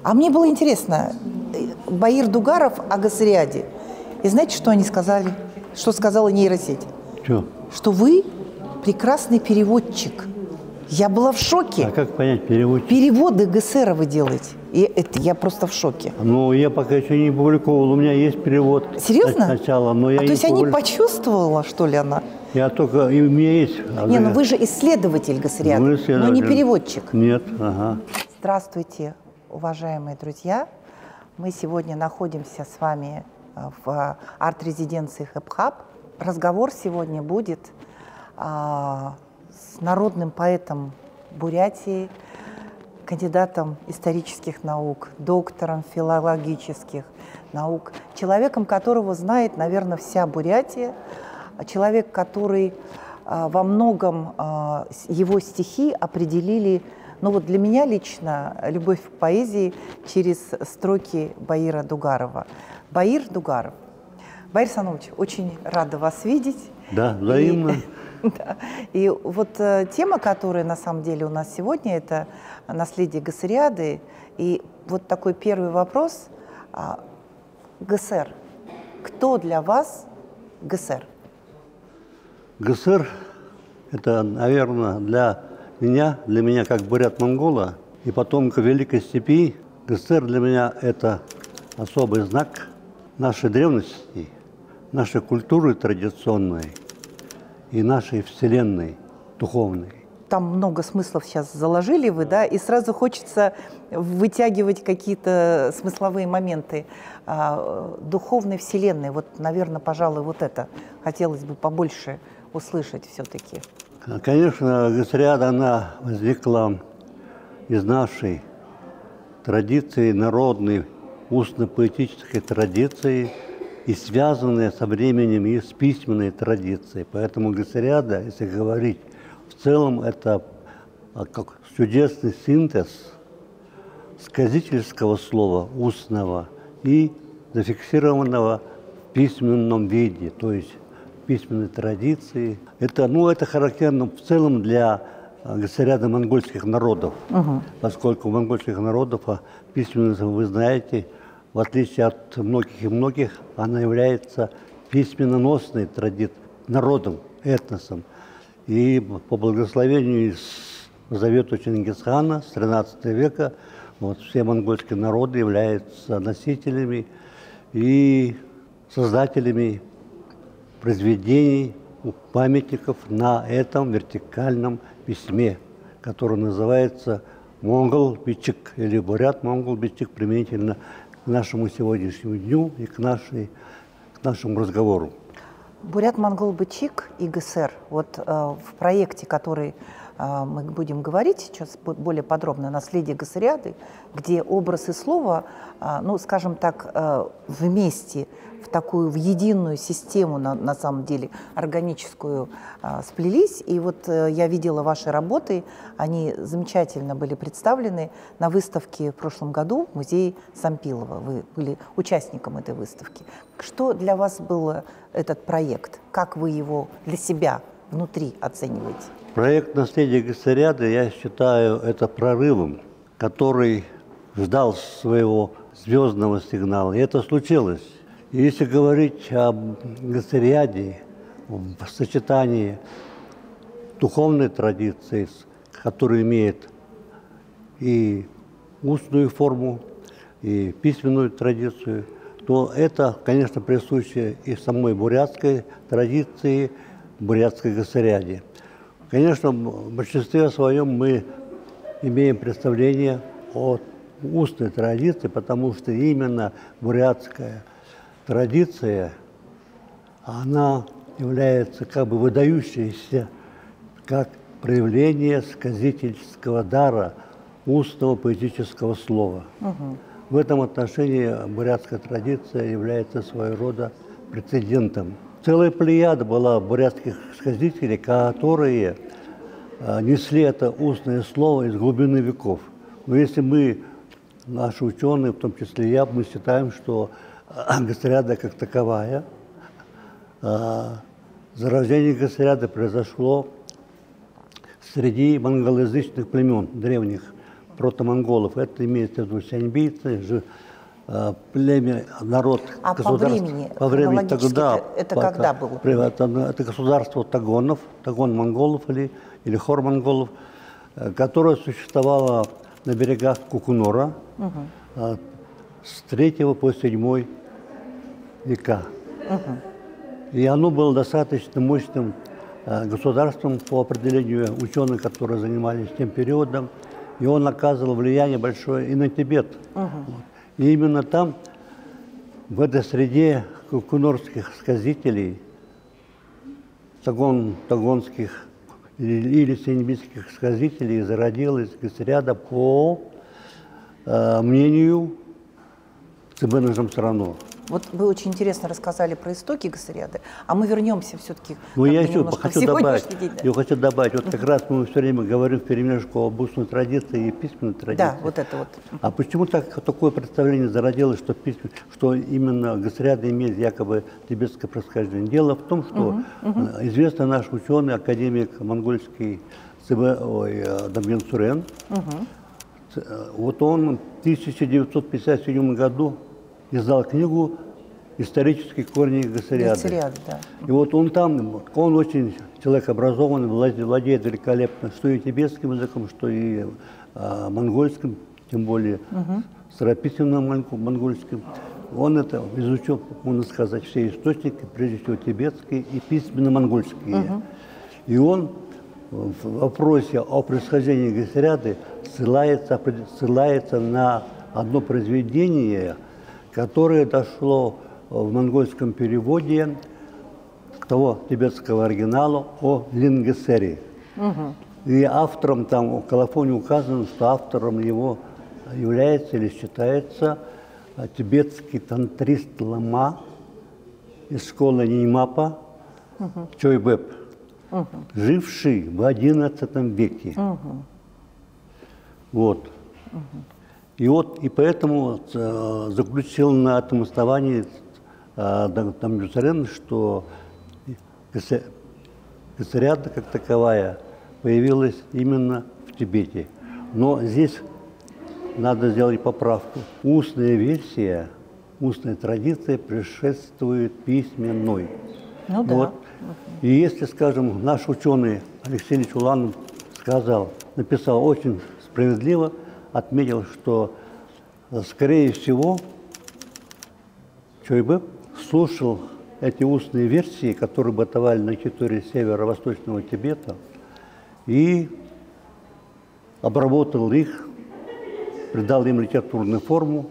А мне было интересно, Баир Дугаров о Гасариаде. И знаете, что они сказали? Что сказала нейросеть? Что? Что вы прекрасный переводчик. Я была в шоке. А как понять переводчик? Переводы ГСР вы делаете. И это я просто в шоке. Ну, я пока еще не публиковал. У меня есть перевод. Серьезно? Сначала, но я то есть они почувствовала, что ли, она? Я только... И у меня есть... Не, ну вы же исследователь Гасариада, но не переводчик. Нет, ага. Здравствуйте, уважаемые друзья. Мы сегодня находимся с вами в арт-резиденции HipHub. Разговор сегодня будет с народным поэтом Бурятии, кандидатом исторических наук, доктором филологических наук, человеком, которого знает, наверное, вся Бурятия, человек, который во многом его стихи определили, ну вот для меня лично, любовь к поэзии через строки Баира Дугарова. Баир Дугаров. Баир Санович, очень рада вас видеть. Да, взаимно. И вот тема, которая на самом деле у нас сегодня, это наследие Гасариады. И вот такой первый вопрос. ГСР. Кто для вас ГСР? ГСР – это, наверное, для меня как бурят-монгола и потомка Великой Степи, ГСР для меня – это особый знак нашей древности, нашей культуры традиционной и нашей вселенной духовной. Там много смыслов сейчас заложили вы, да, и сразу хочется вытягивать какие-то смысловые моменты духовной вселенной. Вот, наверное, пожалуй, вот это хотелось бы побольше услышать все-таки. Конечно, Гасариада, она возникла из нашей традиции, народной, устно-поэтической традиции, и связанные со временем и с письменной традицией. Поэтому Гасариада, если говорить в целом, это как чудесный синтез сказительского слова, устного, и зафиксированного в письменном виде, то есть письменной традиции. Это характерно в целом для Гасариада монгольских народов, поскольку у монгольских народов письменность, вы знаете, в отличие от многих и многих, она является письменноносной народом, этносом. И по благословению завету Чингисхана с XIII века все монгольские народы являются носителями и создателями произведений, памятников на этом вертикальном письме, которое называется монгол-бичик или бурят-монгол-бичик применительно к нашему сегодняшнему дню и к нашему разговору. Бурят-монгол-бичик и ГСР. Вот в проекте, который мы будем говорить сейчас более подробно, «Наследие Гасариады», где образ и слово, ну, скажем так, вместе, в единую систему, на самом деле, органическую сплелись. И вот я видела ваши работы, они замечательно были представлены на выставке в прошлом году в музее Сампилова. Вы были участником этой выставки. Что для вас был этот проект? Как вы его для себя внутри оцениваете? Проект «Наследие Гасариады», я считаю, это прорывом, который ждал своего звездного сигнала. И это случилось. И если говорить об Гасариаде в сочетании духовной традиции, которая имеет и устную форму, и письменную традицию, то это, конечно, присуще и самой бурятской традиции, бурятской Гасариаде. Конечно, в большинстве своем мы имеем представление о устной традиции, потому что именно бурятская традиция, она является как бы выдающейся как проявление сказительского дара устного поэтического слова. В этом отношении бурятская традиция является своего рода прецедентом. Целая плеяда была бурятских сказителей, которые несли это устное слово из глубины веков. Но если мы, наши ученые, в том числе я, мы считаем, что Гасариада как таковая, зарождение Гасариады произошло среди монголоязычных племен древних, протомонголов. Это имеется в виду сяньбийцы, племя, народ, А государство. по времени тогда, это когда было? Это государство тагонов, тагон-монголов или хор-монголов, которое существовало на берегах Кукунора с 3 по 7 века. И оно было достаточно мощным государством по определению ученых, которые занимались тем периодом. И он оказывал влияние большое и на Тибет. И именно там, в этой среде кукунорских сказителей, тагонских или синьбийских сказителей, зародилась гасыряда по мнению Цыбена Жамсарано. Вот вы очень интересно рассказали про истоки гасыряды, а мы вернемся все-таки. Ну, я еще хочу добавить, вот как раз мы все время говорим вперемешку об устной традиции и письменной традиции. Да, вот это вот. А почему такое представление зародилось, что именно гасыряда имеет якобы тибетское происхождение? Дело в том, что известный наш ученый, академик монгольский Дамьен Сурен, вот он в 1957 году издал книгу «Исторические корни гасыряды». Да. И вот он очень человек образованный, владеет великолепно что и тибетским языком, что и монгольским, тем более старописьменным монгольским. Он это изучил, можно сказать, все источники, прежде всего тибетские и письменно-монгольские. И он в вопросе о происхождении гасыряды ссылается на одно произведение, которое дошло в монгольском переводе того тибетского оригинала о Лингесере. И автором там, в колофоне указано, что автором его является или считается тибетский тантрист Лама из школы Неймапа Чойбеп, живший в XI веке. Вот. И поэтому заключил на этом основании Дамьен Сурен, что гасыряда как таковая появилась именно в Тибете. Но здесь надо сделать поправку. Устная версия, устная традиция предшествует письменной. Ну да. Вот. И если, скажем, наш ученый Алексей Ильич Уланов написал очень справедливо, отметил, что, скорее всего, Чойбеп слушал эти устные версии, которые бытовали на территории северо-восточного Тибета, и обработал их, придал им литературную форму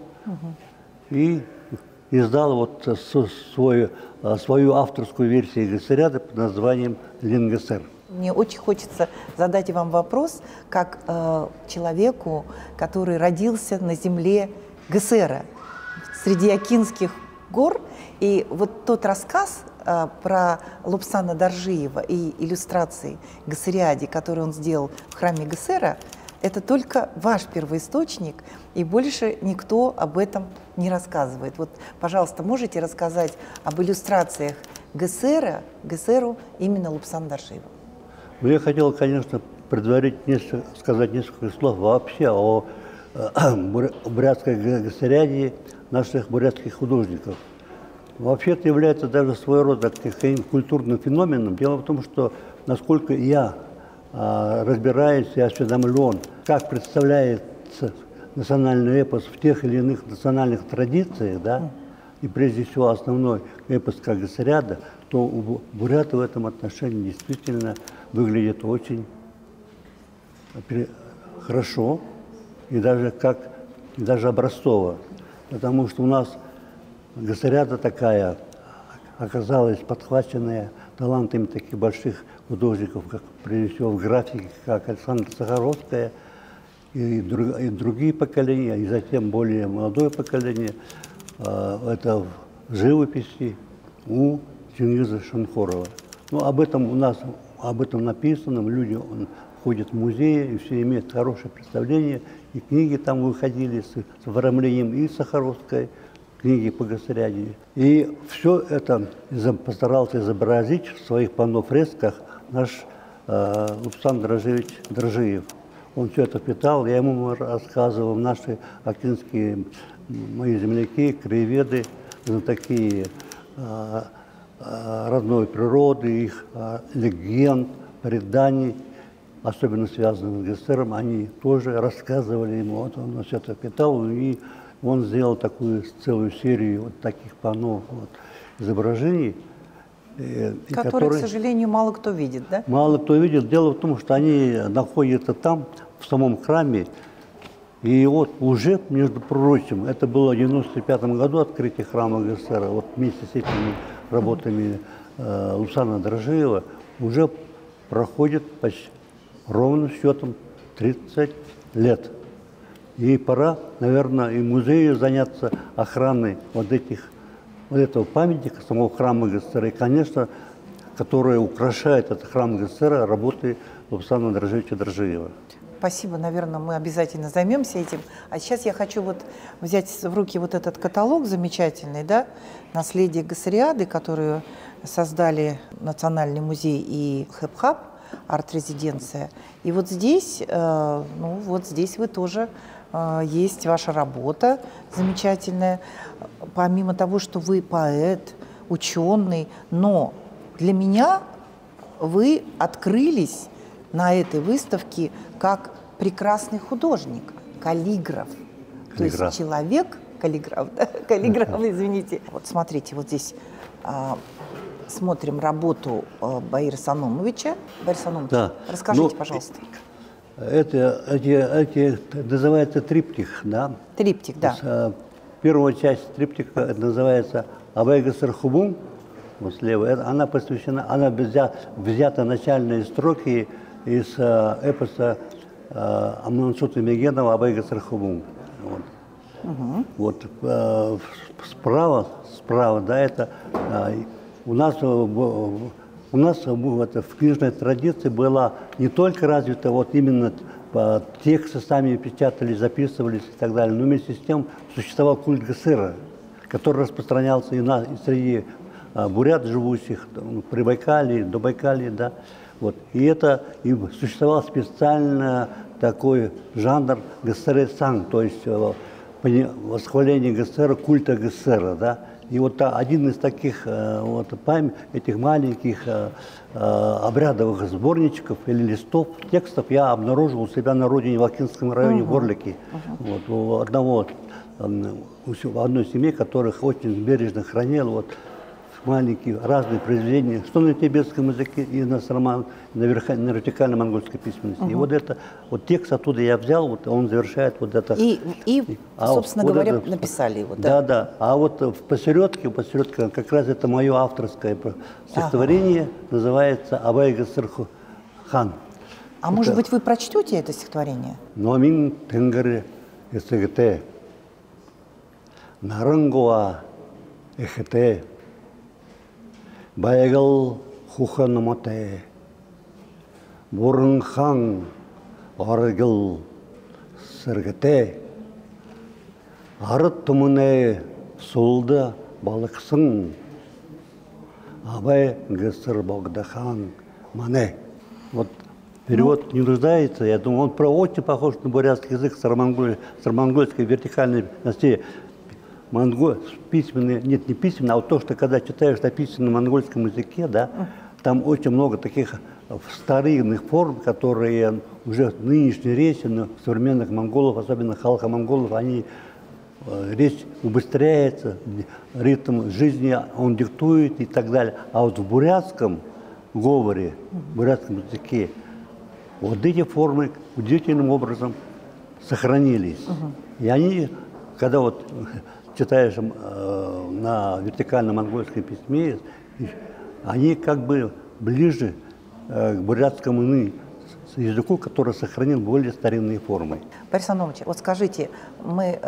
и издал вот свою авторскую версию гасыряды под названием «Лингесер». Мне очень хочется задать вам вопрос, как человеку, который родился на земле Гесера, среди Якинских гор. И вот тот рассказ про Лобсана Доржиева и иллюстрации к гасыряде, который он сделал в храме Гесера, это только ваш первоисточник, и больше никто об этом не рассказывает. Вот, пожалуйста, можете рассказать об иллюстрациях Гесеру именно Лобсана Доржиева? Я хотел, конечно, предварительно сказать несколько слов вообще о бурятской гасыряде наших бурятских художников. Вообще это является даже своего рода культурным феноменом. Дело в том, что насколько я разбираюсь и осведомлен, как представляется национальный эпос в тех или иных национальных традициях, да, и прежде всего основной эпос как гасыряда, то у бурята в этом отношении действительно выглядит очень хорошо и даже образцово. Потому что у нас гасыряда такая оказалась подхваченная талантами таких больших художников, как прежде всего в графике, как Александра Сахаровская и другие поколения, и затем более молодое поколение. Это в живописи у Чингиза Шанхорова. Ну, об этом написано, люди ходят в музеи, и все имеют хорошее представление. И книги там выходили с оформлением и Сахаровской, книги по гасыряде. И все это постарался изобразить в своих панно-фресках наш Лобсан Доржиевич Доржиев. он все это впитал. Я ему рассказывал, наши акинские мои земляки, краеведы, такие родной природы, их легенд, преданий, особенно связанных с ГССР, они тоже рассказывали ему, вот он все это впитал, и он сделал такую целую серию вот таких панно вот, изображений. Которые, к сожалению, мало кто видит, да? Мало кто видит. Дело в том, что они находятся там, в самом храме. И вот уже, между прочим, это было в 1995 году открытие храма ГССР, вот вместе с этими работами Лусана Дрожжиева, уже проходит почти ровным счетом 30 лет. И пора, наверное, и музею заняться охраной вот этого памятника, самого храма ГССР, и, конечно, который украшает этот храм ГССР, работы Лусана Дрожжевича Дрожжиева. Спасибо, наверное, мы обязательно займемся этим. А сейчас я хочу вот взять в руки вот этот каталог замечательный, да, «Наследие ГСРиады», которую создали Национальный музей и Хэп-Хаб, арт-резиденция. И вот здесь, ну вот здесь вы тоже есть ваша работа замечательная. Помимо того, что вы поэт, ученый, но для меня вы открылись на этой выставке как прекрасный художник, каллиграф. То есть человек, каллиграф, да? Каллиграф, извините. Вот смотрите, вот здесь смотрим работу Баира Саномовича. Баир Саномович, да. Расскажите, пожалуйста. Эти называется триптих, да? Триптих, да. Первая часть триптиха это называется Абай ГССР Хубум, вот слева. Она посвящена, она взята начальные строки из эпоса Амнансута Мегенова «Абай ГССР Хубум». Вот, вот справа, да, это у нас в книжной традиции была не только развита вот именно тексты сами печатались, записывались и так далее, но вместе с тем существовал культ ГССР, который распространялся и среди бурят, живущих в Прибайкалье, Добайкалье, да. Вот. И существовал специально такой жанр ГССР-сан, то есть восхваление ГССР, культа ГССР, да. И вот один из таких вот этих маленьких обрядовых сборничков или листов, текстов я обнаружил у себя на родине в Акинском районе, в Орлике. Вот, в одной семье, которых очень бережно хранил вот, маленькие разные произведения, что на тибетском языке и на вертикальной монгольской письменности. И вот текст оттуда я взял, вот он завершает вот это. Собственно говоря, написали его, да? Да. А вот посередке как раз это мое авторское стихотворение, называется «Абай ГССР Хан». А может быть, вы прочтете это стихотворение? Номин тенгары эсэгте, нарангуа эхте, Байгал хуханамате, бурынхан аргыл сыргыте, арыт тумыне сулды балықсын, Абай ГССР Богдахан мане. Вот перевод не нуждается, я думаю, он очень похож на бурятский язык с монгольской вертикальной ностей. Письменные, нет, не письменные, а вот то, что когда читаешь написано на монгольском языке, да, там очень много таких старинных форм, которые уже в нынешней речи, современных монголов, особенно халха-монголов, речь убыстряется, ритм жизни он диктует и так далее. А вот в бурятском говоре, в бурятском языке, вот эти формы удивительным образом сохранились. И они, когда вот читаешь на вертикальном монгольском письме, они как бы ближе к бурятскому языку, который сохранил более старинные формы. Борис Анович, вот скажите, мы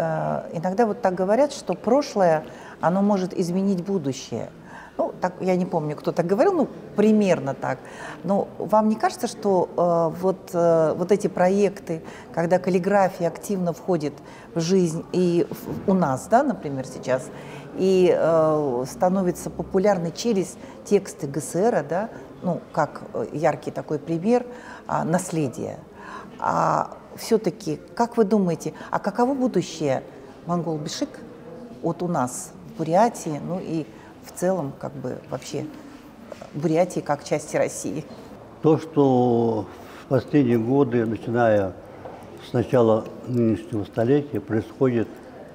иногда вот так говорят, что прошлое, оно может изменить будущее. Ну, так, я не помню, кто так говорил, ну, примерно так. Но вам не кажется, что вот эти проекты, когда каллиграфия активно входит в жизнь и у нас, да, например, сейчас, и становится популярной через тексты ГССР, да, ну, как яркий такой пример, наследие, все-таки, как вы думаете, а каково будущее монгол-бишик вот у нас в Бурятии, ну и в целом как бы вообще Бурятии как части России? То, что в последние годы, начиная с начала нынешнего столетия, происходит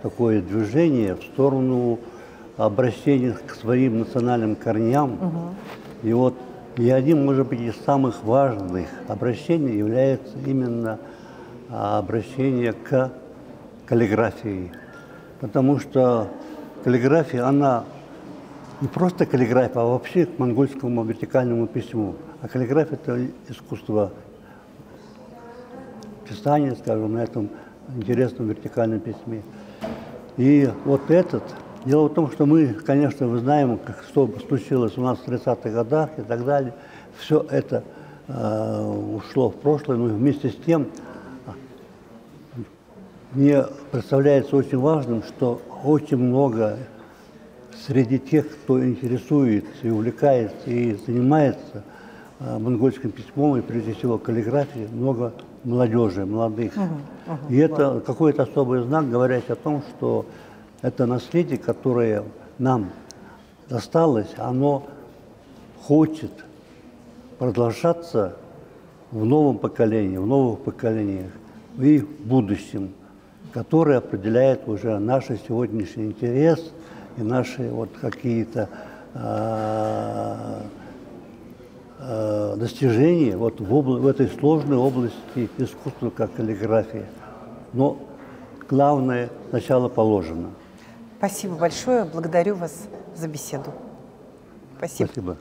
такое движение в сторону обращения к своим национальным корням. И вот и одним, может быть, из самых важных обращений является именно обращение к каллиграфии. Потому что каллиграфия, она не просто каллиграфия, а вообще к монгольскому вертикальному письму. А каллиграфия – это искусство писания, скажем, на этом интересном вертикальном письме. И вот этот, дело в том, что мы, конечно, вы знаем, что случилось у нас в 30-х годах и так далее, все это ушло в прошлое, но вместе с тем мне представляется очень важным, что очень много среди тех, кто интересуется и увлекается и занимается монгольским письмом и прежде всего каллиграфией, много молодежи, молодых. И это какой-то особый знак, говорящий о том, что это наследие, которое нам досталось, оно хочет продолжаться в новом поколении, в новых поколениях и в будущем, которое определяет уже наш сегодняшний интерес и наши вот какие-то достижения вот в этой сложной области искусства, как каллиграфия. Но главное начало положено. Спасибо большое, благодарю вас за беседу. Спасибо. Спасибо.